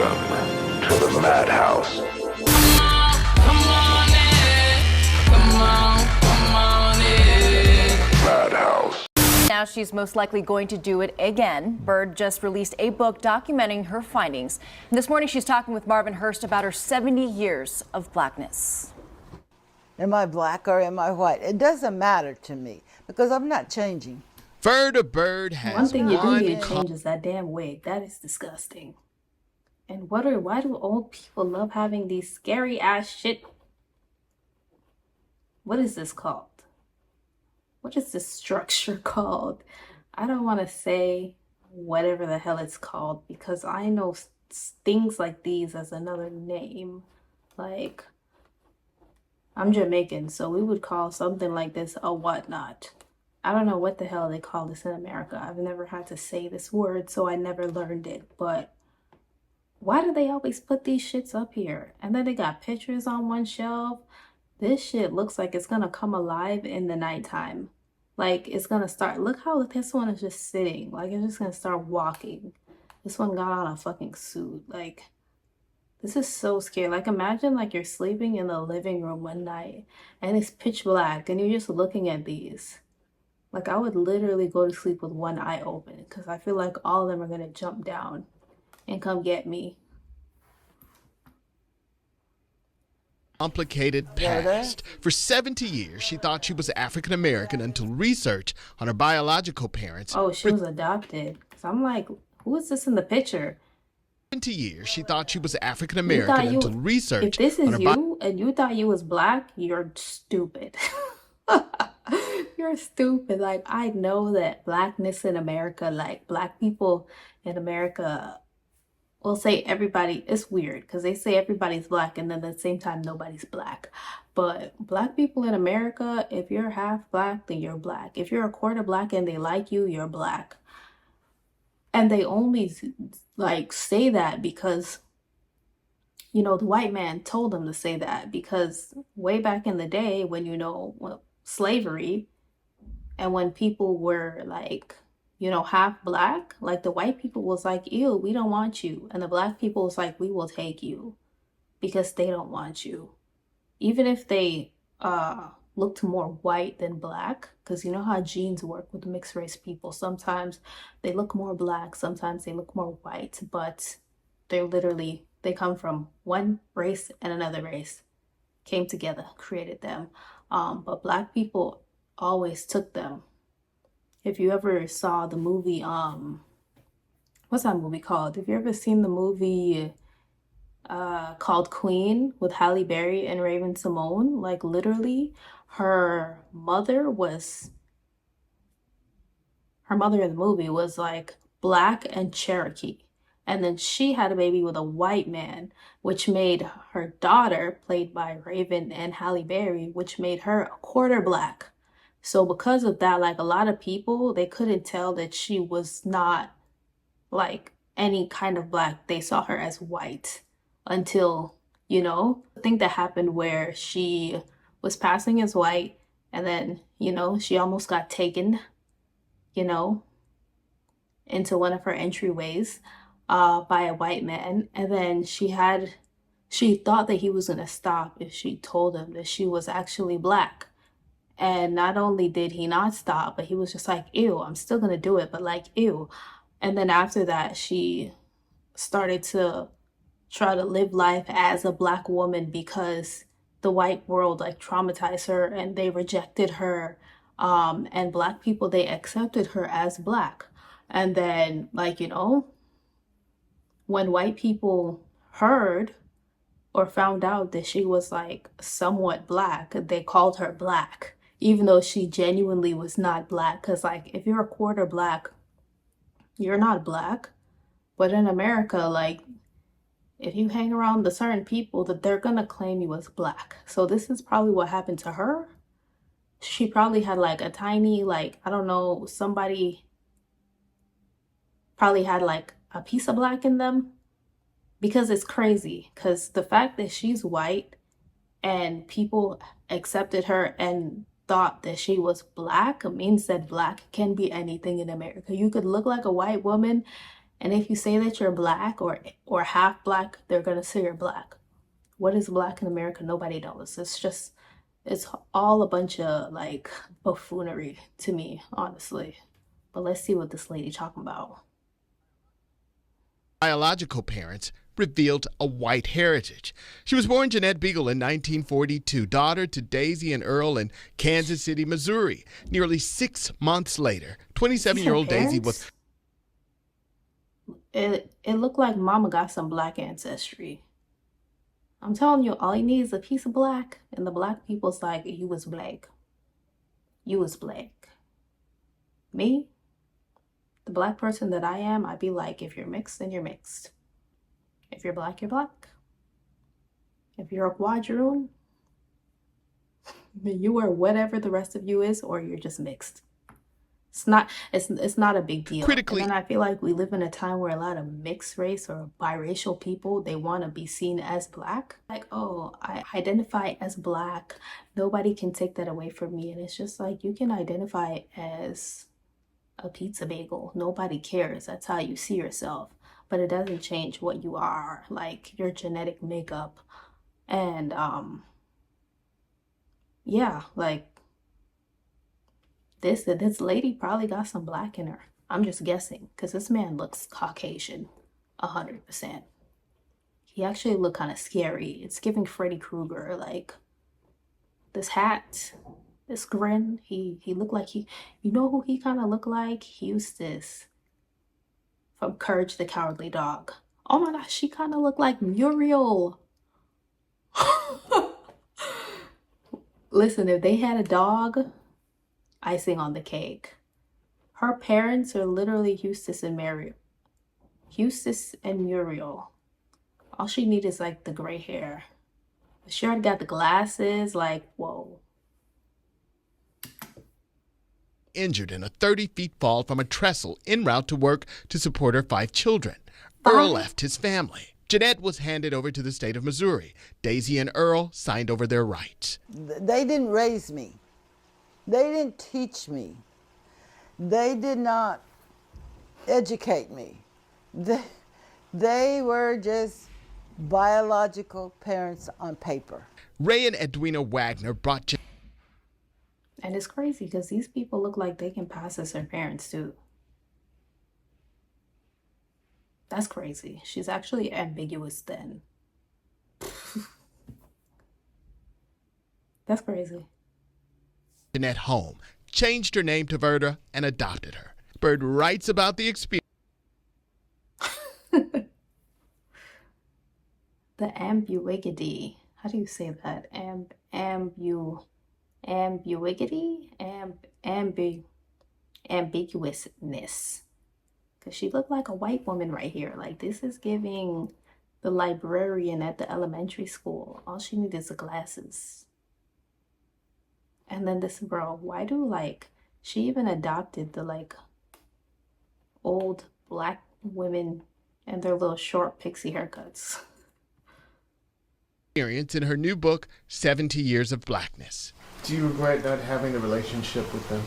Welcome to the Madhouse. Madhouse. Now she's most likely going to do it again. Bird just released a book documenting her findings. And this morning she's talking with Marvin Hurst about her 70 years of blackness. Am I black or am I white? It doesn't matter to me because I'm not changing. Ferda Bird has One thing you do need to one change is that damn wig. That is disgusting. And why do old people love having these scary ass shit? What is this called? What is this structure called? I don't want to say whatever the hell it's called because I know things like these as another name. Like, I'm Jamaican, so we would call something like this a whatnot. I don't know what the hell they call this in America. I've never had to say this word, so I never learned it. But why do they always put these shits up here? And then they got pictures on one shelf. This shit looks like it's gonna come alive in the nighttime. Like, it's gonna start. Look how this one is just sitting. Like, it's just gonna start walking. This one got on a fucking suit. Like, this is so scary. Like, imagine like you're sleeping in the living room one night and it's pitch black and you're just looking at these. Like, I would literally go to sleep with one eye open because I feel like all of them are gonna jump down and come get me. complicated past. For 70 years, she thought she was African American until research on her biological parents. Oh, she was adopted. So I'm like, who is this in the picture? 70 years, she thought she was African American until research. If this is you and you thought you was black, you're stupid. You're stupid. Like, I know that blackness in America, like black people in America will say everybody, it's weird because they say everybody's black and then at the same time nobody's black. But black people in America, if you're half black, then you're black. If you're a quarter black and they like you, you're black. And they only like say that because, you know, the white man told them to say that, because way back in the day when, you know, slavery and when people were like, you know, half black, like the white people was like, ew, we don't want you. And the black people was like, we will take you because they don't want you. Even if they looked more white than black, because you know how genes work with mixed race people. Sometimes they look more black, sometimes they look more white, but they come from one race and another race, came together, created them. But black people always took them. If you ever saw the movie, what's that movie called? Have you ever seen the movie called Queen with Halle Berry and Raven Simone? Like, literally, her mother in the movie was like black and Cherokee. And then she had a baby with a white man, which made her daughter, played by Raven and Halle Berry, which made her a quarter black. So because of that, like, a lot of people, they couldn't tell that she was not like any kind of black. They saw her as white until, you know, I think that happened where she was passing as white and then, you know, she almost got taken, you know, into one of her entryways by a white man. And then she thought that he was going to stop if she told him that she was actually black. And not only did he not stop, but he was just like, ew, I'm still going to do it, but like, ew. And then after that, she started to try to live life as a black woman because the white world like traumatized her and they rejected her. And black people, they accepted her as black. And then, like, you know, when white people heard or found out that she was like somewhat black, they called her black, even though she genuinely was not black. Because like, if you're a quarter black, you're not black. But in America, like, if you hang around the certain people, that they're gonna claim you as black. So this is probably what happened to her. She probably had like a tiny, like, I don't know, somebody probably had like a piece of black in them. Because it's crazy, because the fact that she's white and people accepted her and thought that she was black means that black can be anything in America. You could look like a white woman And if you say that you're black or half black, they're gonna say you're black. What is black in America? Nobody knows. It's all a bunch of like buffoonery to me, honestly. But let's see what this lady talking about. Biological parents revealed a white heritage. She was born Jeanette Beagle in 1942, daughter to Daisy and Earl in Kansas City, Missouri. Nearly 6 months later, 27-year-old Daisy was... It looked like mama got some black ancestry. I'm telling you, all you need is a piece of black, and the black people's like, you was black. You was black. Me, the black person that I am, I'd be like, if you're mixed, then you're mixed. If you're black, you're black. If you're a quadroon, then you are whatever the rest of you is, or you're just mixed. It's not a big deal. Critically, and then I feel like we live in a time where a lot of mixed race or biracial people, they want to be seen as black. Like, oh, I identify as black. Nobody can take that away from me. And it's just like, you can identify as a pizza bagel. Nobody cares. That's how you see yourself. But it doesn't change what you are, like your genetic makeup. And yeah, like this lady probably got some black in her. I'm just guessing, because this man looks Caucasian 100%. He actually looked kind of scary. It's giving Freddy Krueger. Like this hat, this grin, he looked like you know who he kind of looked like? Eustace from Courage the Cowardly Dog. Oh my gosh, she kind of looked like Muriel. Listen, if they had a dog, icing on the cake. Her parents are literally Eustace and Muriel. Eustace and Muriel. All she needs is like the gray hair. She already got the glasses, like, whoa. Injured in a 30-foot fall from a trestle en route to work to support her 5 children. Earl left his family. Jeanette was handed over to the state of Missouri. Daisy and Earl signed over their rights. They didn't raise me. They didn't teach me. They did not educate me. They were just biological parents on paper. Ray and Edwina Wagner brought And it's crazy because these people look like they can pass as their parents too. That's crazy. She's actually ambiguous then. That's crazy. Jeanette home, changed her name to Verda, and adopted her. Bird writes about the experience. The ambiguity. How do you say that? Ambiguousness. Because she looked like a white woman right here. Like, this is giving the librarian at the elementary school. All she needs is the glasses. And then this girl, why do, like, she even adopted the, like, old black women and their little short pixie haircuts. In her new book, 70 Years of Blackness. Do you regret not having a relationship with them?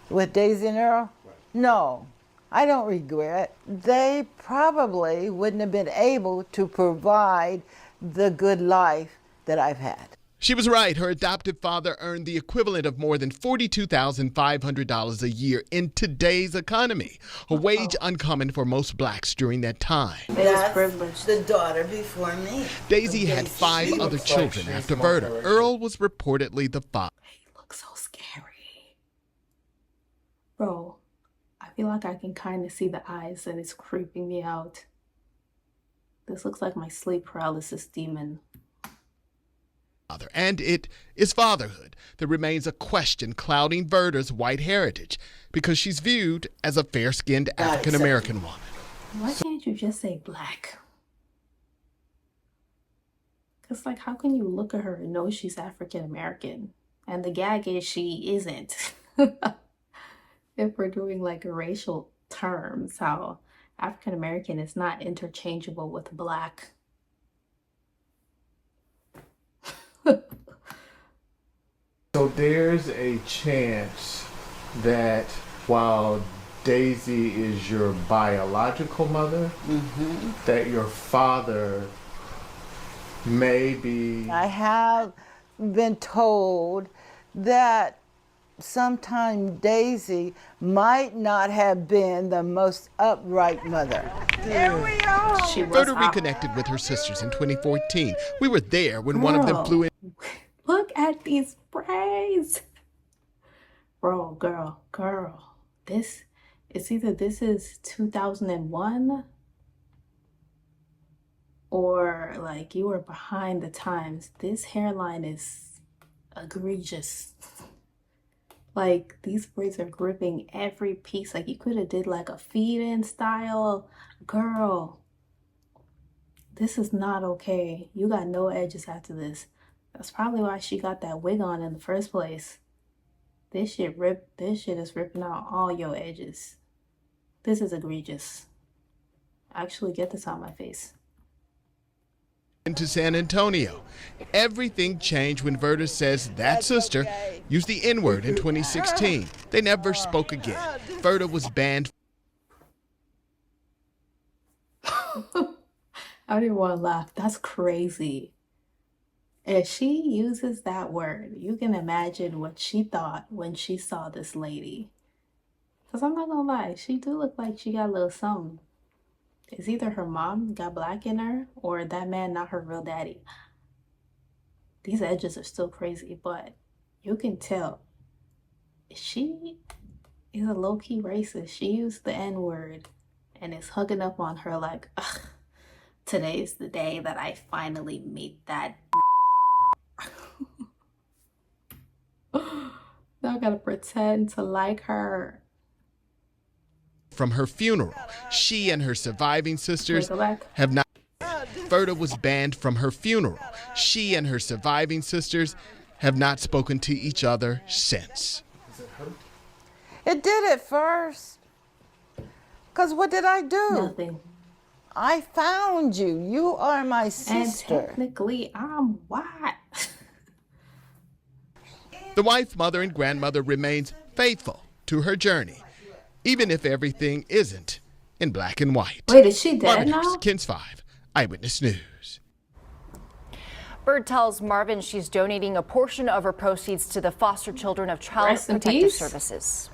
With Daisy and Earl? No, I don't regret. They probably wouldn't have been able to provide the good life that I've had. She was right. Her adoptive father earned the equivalent of more than $42,500 a year in today's economy, a wage uncommon for most blacks during that time. That's the daughter before me. Daisy had 5 other children after Verda. Earl was reportedly the father. He looks so scary. Bro, I feel like I can kind of see the eyes and it's creeping me out. This looks like my sleep paralysis demon. And it is fatherhood that remains a question clouding Verda's white heritage because she's viewed as a fair-skinned African-American woman. Why can't you just say black? Because, like, how can you look at her and know she's African-American? And the gag is she isn't. If we're doing, like, racial terms, how African-American is not interchangeable with black. So there's a chance that while Daisy is your biological mother, that your father may be... I have been told that sometime Daisy might not have been the most upright mother. Here we are. She was Verda hot. reconnected with her sisters in 2014. We were there when one of them flew in. Look at these braids. Bro, girl. This is 2001 or like you were behind the times. This hairline is egregious. Like these braids are gripping every piece. Like you could have did like a feed-in style. Girl, this is not okay. You got no edges after this. That's probably why she got that wig on in the first place. This shit is ripping out all your edges. This is egregious. Actually, get this out my face. Into San Antonio. Everything changed when Verda says that sister used the N-word in 2016. They never spoke again. Verda was banned. I don't even want to laugh. That's crazy. If she uses that word, you can imagine what she thought when she saw this lady. Because I'm not going to lie, she do look like she got a little something. It's either her mom got black in her or that man not her real daddy. These edges are still crazy, but you can tell she is a low-key racist. She used the N-word and is hugging up on her like, ugh, today's the day that I finally meet that. Now I gotta pretend to like her. From her funeral, she and her surviving sisters Wait, go back. have not. Verda was banned from her funeral. She and her surviving sisters have not spoken to each other since. It did at first. Because what did I do? Nothing. I found you. You are my And sister. technically, I'm white. The wife, mother, and grandmother remains faithful to her journey, even if everything isn't in black and white. Wait, is she dead Marvin now? Hurst, KENS 5, Eyewitness News. Bird tells Marvin she's donating a portion of her proceeds to the foster children of Child Rest in Protective peace. Services.